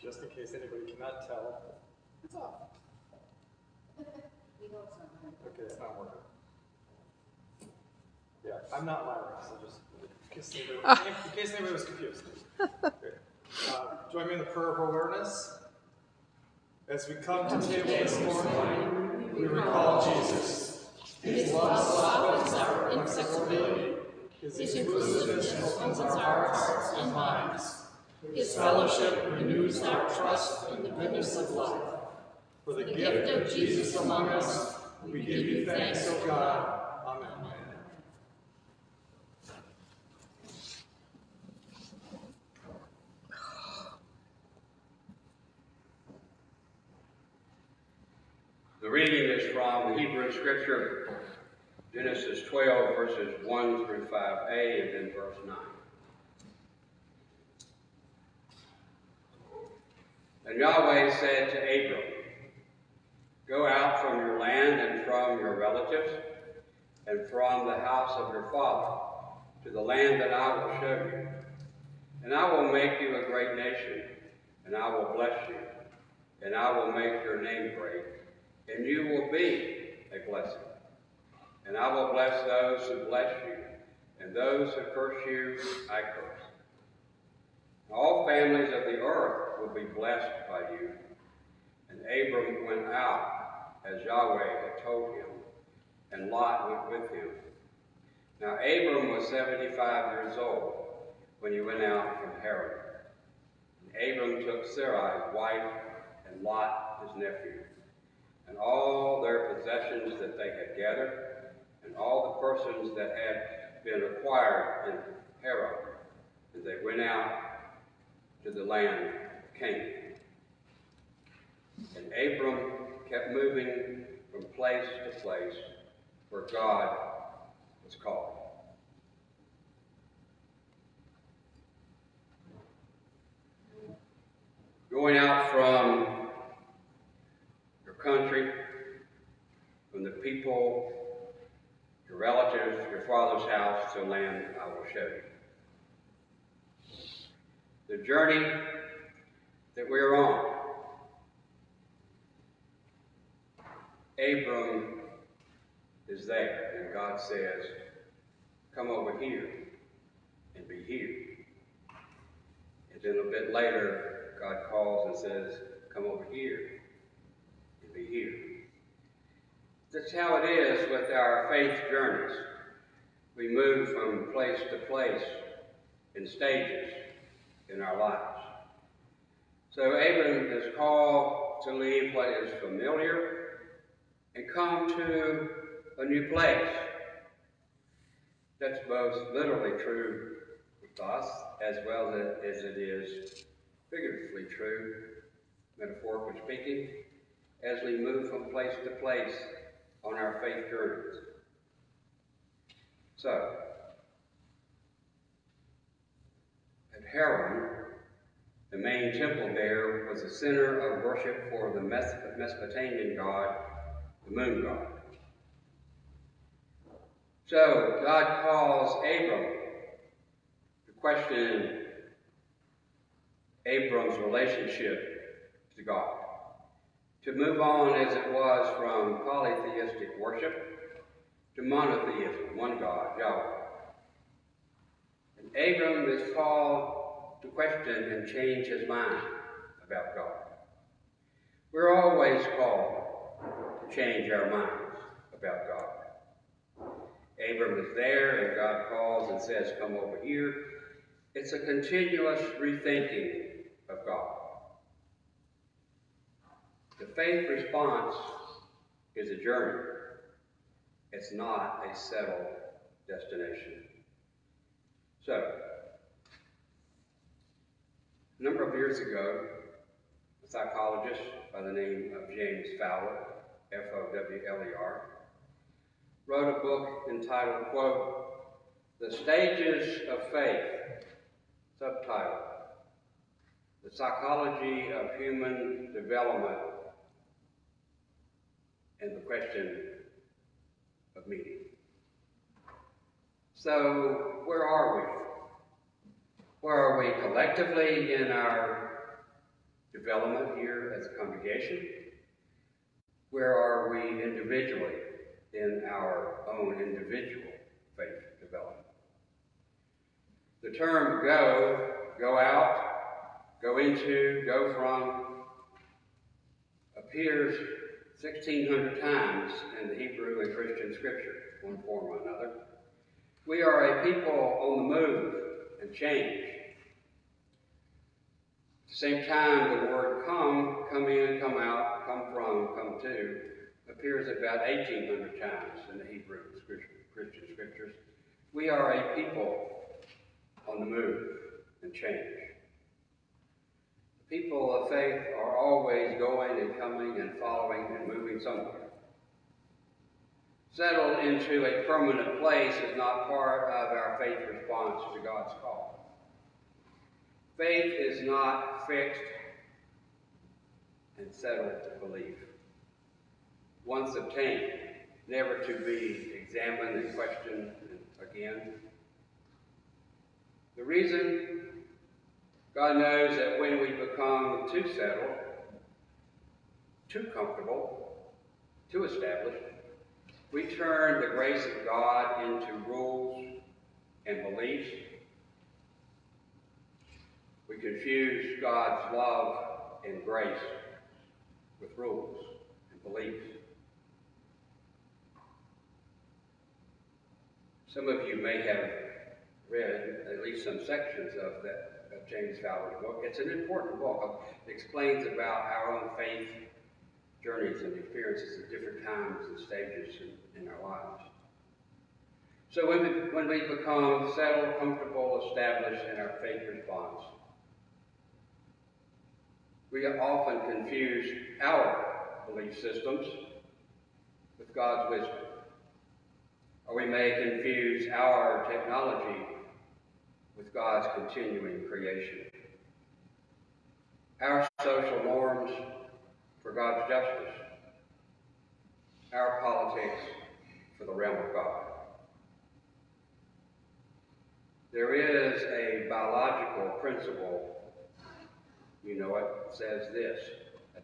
Just in case anybody cannot tell, it's off. We know it's not working. Okay, it's not working. Yeah, I'm not Myra, so just in case anybody was confused. Okay. Join me in the prayer of awareness. As we come to table this morning, we recall Jesus. His love softens our inflexibility. His inclusiveness opens our hearts and minds. His fellowship renews our trust in the goodness of life. For the gift of Jesus among us, we give you thanks, O God. Amen. The reading is from the Hebrew Scripture, Genesis 12, verses 1 through 5a, and then verse 9. And Yahweh said to Abram, "Go out from your land and from your relatives and from the house of your father to the land that I will show you. And I will make you a great nation, and I will bless you, and I will make your name great, and you will be a blessing. And I will bless those who bless you, and those who curse you I curse. All families of the earth will be blessed by you." And Abram went out as Yahweh had told him, and Lot went with him. Now Abram was 75 years old when he went out from Haran. And Abram took Sarai his wife, and Lot his nephew, and all their possessions that they had gathered, and all the persons that had been acquired in Haran, and they went out to the land of Canaan. And Abram kept moving from place to place where God was calling. Going out from your country, from the people, your relatives, your father's house, to land I will show you. The journey that we're on. Abram is there, and God says, "Come over here and be here." And then a bit later, God calls and says, "Come over here and be here." That's how it is with our faith journeys. We move from place to place in stages in our lives. So Abram is called to leave what is familiar and come to a new place. That's both literally true with us as well as it is figuratively true, metaphorically speaking, as we move from place to place on our faith journeys. So, at Haran, the main temple there was a center of worship for the Mesopotamian god, the moon god. So, God calls Abram to question Abram's relationship to God, to move on as it was from polytheistic worship to monotheism, one God, Yahweh. And Abram is called to question and change his mind about God. We're always called to change our minds about God. Abram is there, and God calls and says, "Come over here." It's a continuous rethinking of God. The faith response is a journey. It's not a settled destination. So, a number of years ago, a psychologist by the name of James Fowler, Fowler, wrote a book entitled, quote, "The Stages of Faith," subtitle, "The Psychology of Human Development and the Question of Meaning." So, where are we? Where are we collectively in our development here as a congregation? Where are we individually in our own individual faith development? The term go out, go into, go from appears 1,600 times in the Hebrew and Christian scripture, one form or another. We are a people on the move and change. At the same time, the word come in, come out, come from, come to, appears about 1,800 times in the Hebrew Christian scriptures. We are a people on the move and change. People of faith are always going and coming and following and moving somewhere. Settled into a permanent place is not part of our faith response to God's call. Faith is not fixed and settled belief. Once obtained, never to be examined and questioned again. The reason, God knows that when we become too settled, too comfortable, too established, we turn the grace of God into rules and beliefs. We confuse God's love and grace with rules and beliefs. Some of you may have read at least some sections of James Fowler's book. It's an important book. It explains about our own faith journeys and experiences at different times and stages in our lives. So when we become settled, comfortable, established in our faith response, we often confuse our belief systems with God's wisdom. Or we may confuse our technology with God's continuing creation. Our social norms for God's justice. Our politics for the realm of God. There is a biological principle, you know it, says this: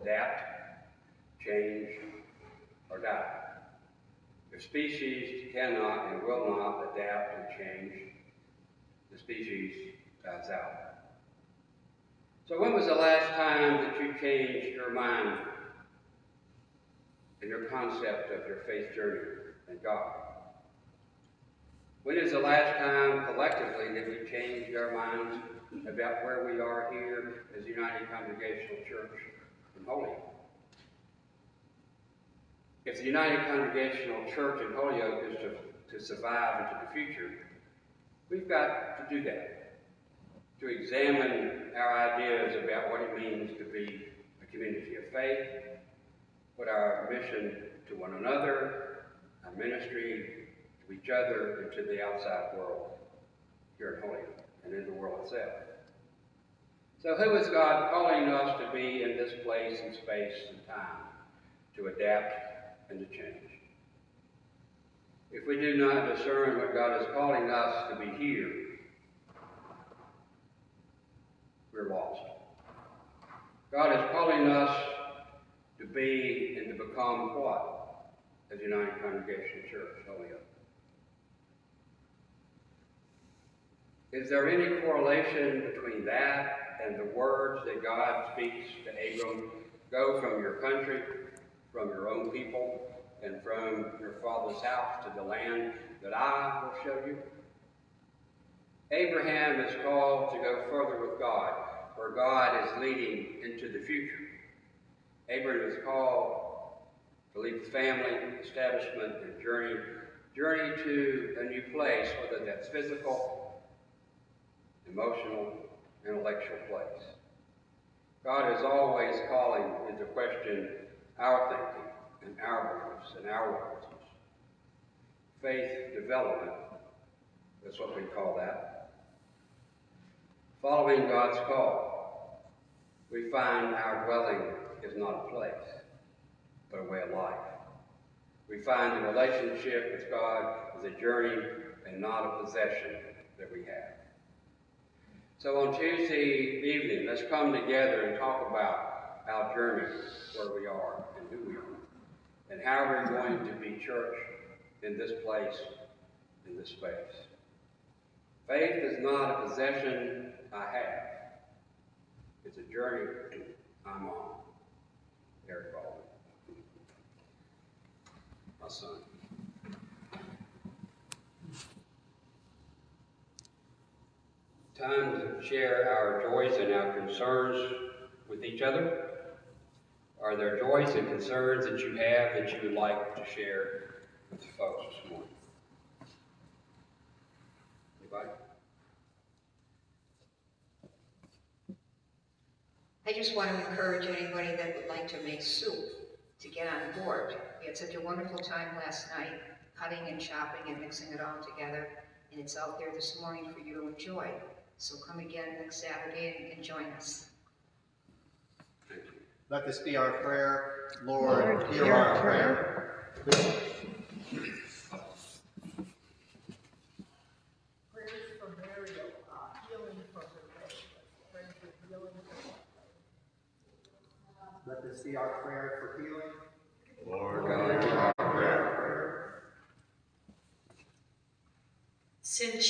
adapt, change, or die. If species cannot and will not adapt and change, the species dies out. So when was the last time that you changed your mind and your concept of your faith journey and God? When is the last time collectively that we changed our minds about where we are here as United Congregational Church in Holyoke? If the United Congregational Church in Holyoke is to survive into the future, we've got to do that, to examine our ideas about what it means to be a community of faith, what our mission to one another, our ministry to each other, and to the outside world here in Holyoke and in the world itself. So who is God calling us to be in this place and space and time to adapt and to change? If we do not discern what God is calling us to be here, we're lost. God is calling us to be and to become what? As United Congregational Church, Holyoke. Is there any correlation between that and the words that God speaks to Abram? Go from your country, from your own people, and from your father's house to the land that I will show you. Abraham is called to go further with God, where God is leading into the future. Abraham is called to leave his family, establishment, and journey to a new place, whether that's physical, emotional, intellectual place. God is always calling into question our thinking and our beliefs and our words. Faith development, that's what we call that. Following God's call, we find our dwelling is not a place, but a way of life. We find the relationship with God is a journey and not a possession that we have. So on Tuesday evening, let's come together and talk about our journey, where we are and who we are, and how we're going to be church in this place, in this space. Faith is not a possession I have. It's a journey I'm on. Eric Baldwin, my son. Time to share our joys and our concerns with each other. Are there joys and concerns that you have that you would like to share with the folks this morning? Anybody? I just want to encourage anybody that would like to make soup to get on board. We had such a wonderful time last night, cutting and chopping and mixing it all together, and it's out there this morning for you to enjoy. So come again next Saturday and join us. Thank you. Let this be our prayer. Lord, hear our prayer. Prayers for burial, healing for her faith. Prayers for healing for her faith. Let this be our prayer for healing. Lord God, hear our prayer. Cinch,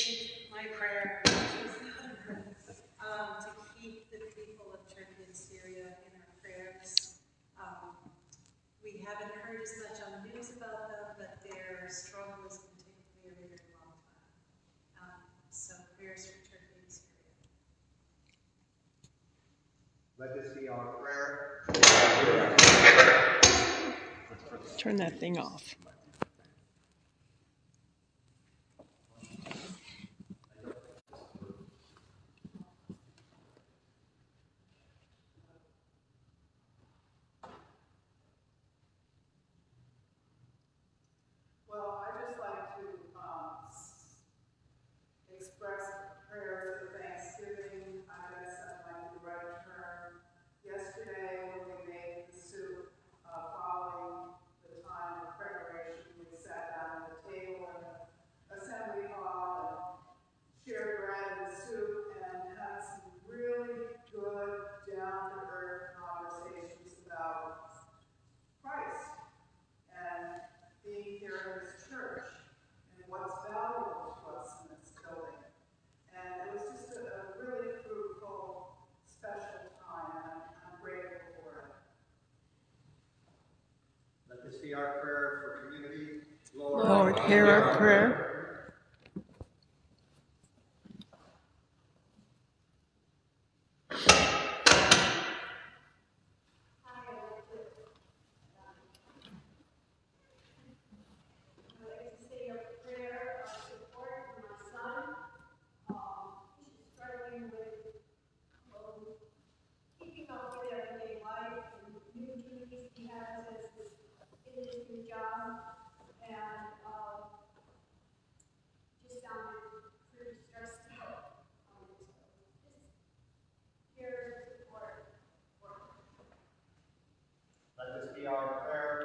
my prayer to keep the people of Turkey and Syria in our prayers. We haven't heard as much on the news about them, but their struggle is going to take a very, very long time. So prayers for Turkey and Syria. Let this be our prayer. Turn that thing off. Well, I'd just like to express prayers of thanksgiving. I guess that might be the right term. Yesterday, when we made the soup, following the time of preparation, we sat down at the table in the assembly hall and shared bread and soup and had some really good, down-to-earth conversations about Christ and being here in this church and what's valuable to us in this building. And it was just a really fruitful, special time, and I'm grateful for it. Let this be our prayer for community. Lord, hear our prayer. Say a prayer of support for my son. He's struggling with keeping up with everyday life and new duties he has in his new job, and just sounded pretty stressed out. Just here support for him. Let this be our prayer.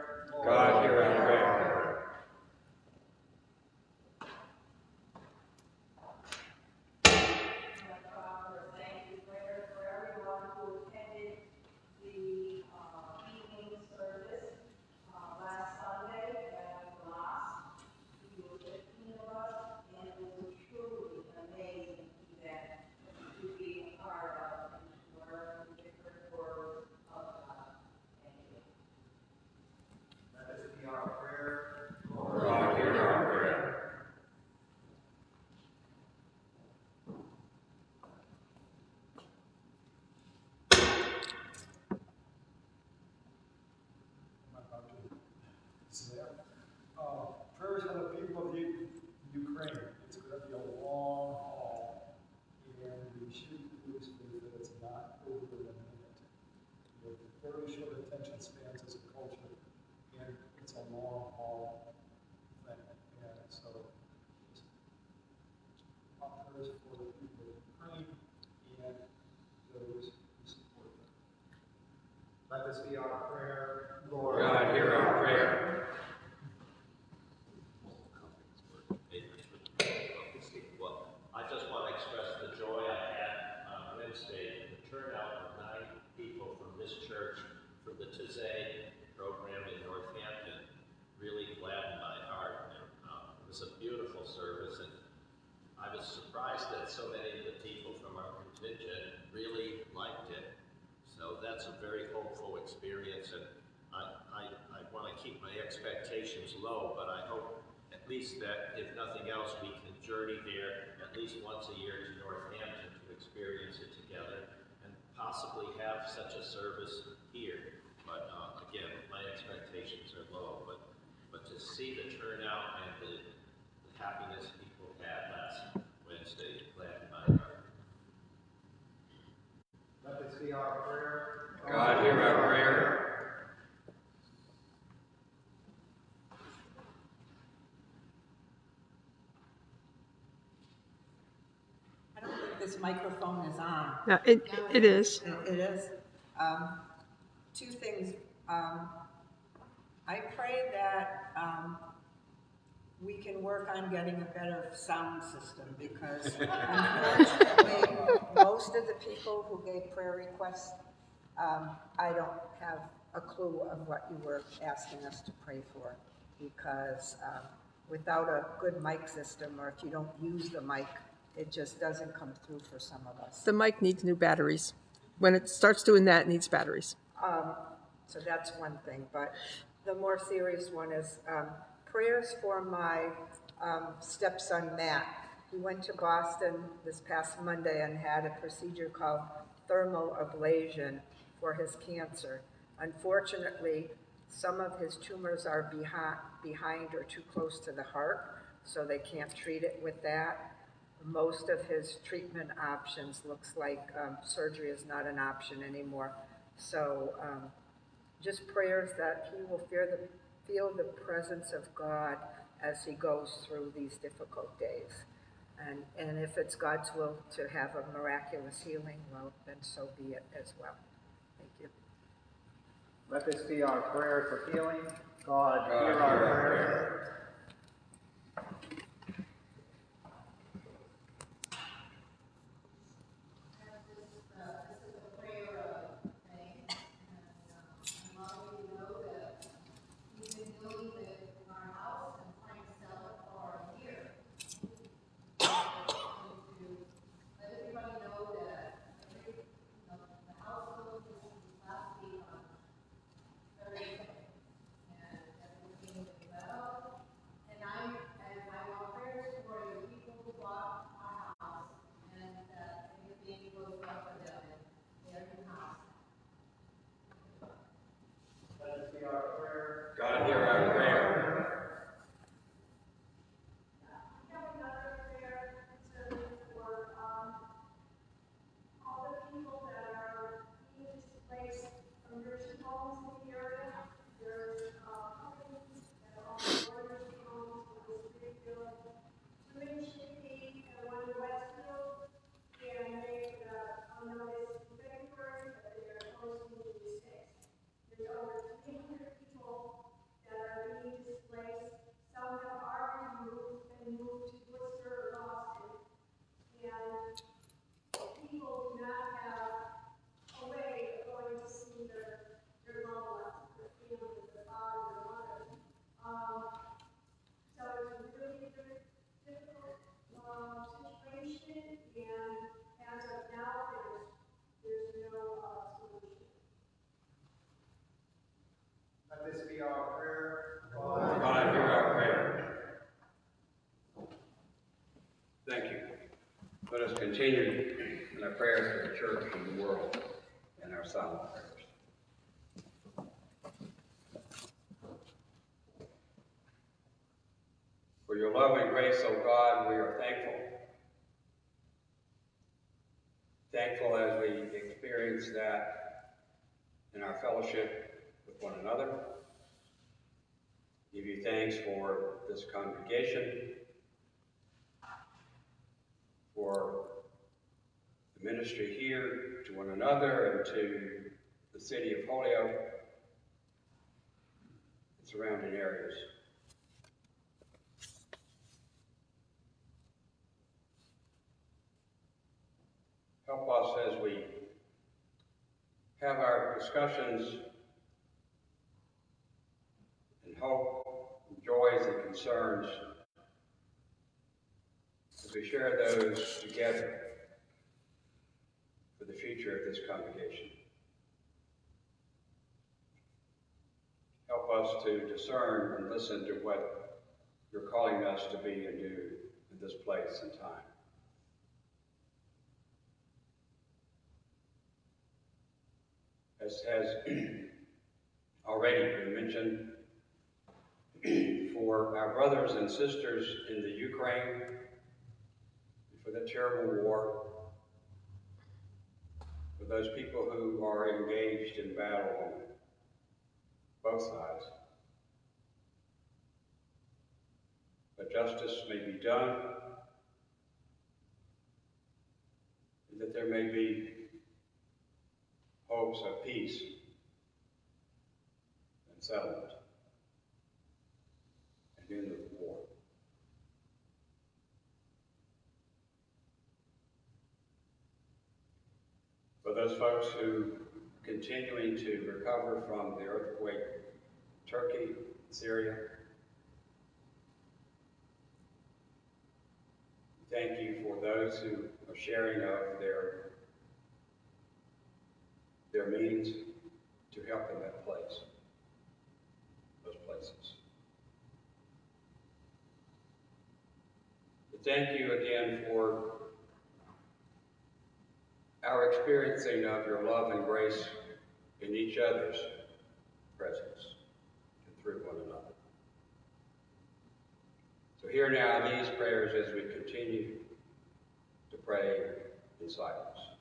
God, hear our prayer. Father, thank you for everyone who attended the evening service last Sunday at the mosque. We were 15 of us, and it was truly amazing event to be a part of and to learn the different words of God. Thank you. Let this be our prayer. God, hear our prayer. Prayers for the people of Ukraine. It's going to be a long haul, and we should lose faith that it's not over in a minute. We have very short attention spans as a culture, and it's a long haul thing. And so, prayers for the people of Ukraine and those who support them. Let this be our prayer. God, hear our prayer. expectations low, but I hope at least that if nothing else, we can journey there at least once a year to Northampton to experience it together and possibly have such a service here. But again, my expectations are low, but to see the turnout and the happiness people had last Wednesday gladdened my heart. Let this be our prayer. God, hear our prayer. I don't think this microphone is on. No, it is. It is. Two things. I pray that we can work on getting a better sound system because unfortunately, most of the people who gave prayer requests, I don't have a clue of what you were asking us to pray for because without a good mic system or if you don't use the mic, it just doesn't come through for some of us. The mic needs new batteries. When it starts doing that, it needs batteries. So that's one thing, but the more serious one is prayers for my stepson, Matt. He went to Boston this past Monday and had a procedure called thermal ablation for his cancer. Unfortunately, some of his tumors are behind or too close to the heart, so they can't treat it with that. Most of his treatment options looks like surgery is not an option anymore. So just prayers that he will feel the presence of God as he goes through these difficult days. And if it's God's will to have a miraculous healing, well, then so be it as well. Thank you. Let this be our prayer for healing. God, hear our prayer. God, hear our prayer. We have another prayer concerning for all the people that are being displaced from nursing homes in the area. There's companies that are on board nursing homes, one in Springfield, two in Chickadee, and one in Westfield. And they on notice in February that they are closing these days. There's over 300 people that are being displaced. Some have already moved to Worcester or Boston. And people do not have a way of going to see their loved ones, their family, their father, their mother. So it's a really difficult situation, and as of now, there's no solution. Let this be our prayer. God, hear our prayer. Thank you. Let us continue in our prayers for the church and the world and our silent prayers. For your love and grace, O God, we are thankful. Thankful as we experience that in our fellowship with one another. Give you thanks for this congregation, for the ministry here to one another and to the city of Holyoke and surrounding areas. Help us as we have our discussions and hope, and joys and concerns as we share those together for the future of this congregation. Help help us to discern and listen to what you're calling us to be and do in this place and time. As has already been mentioned, for our brothers and sisters in the Ukraine, for the terrible war, for those people who are engaged in battle on both sides, that justice may be done, and that there may be hopes of peace and settlement and end of the war. For those folks who continuing to recover from the earthquake, Turkey, Syria, thank you for those who are sharing of their means to help in that place, those places. But thank you again for our experiencing of your love and grace in each other's presence and through one another. So hear now these prayers as we continue to pray in silence.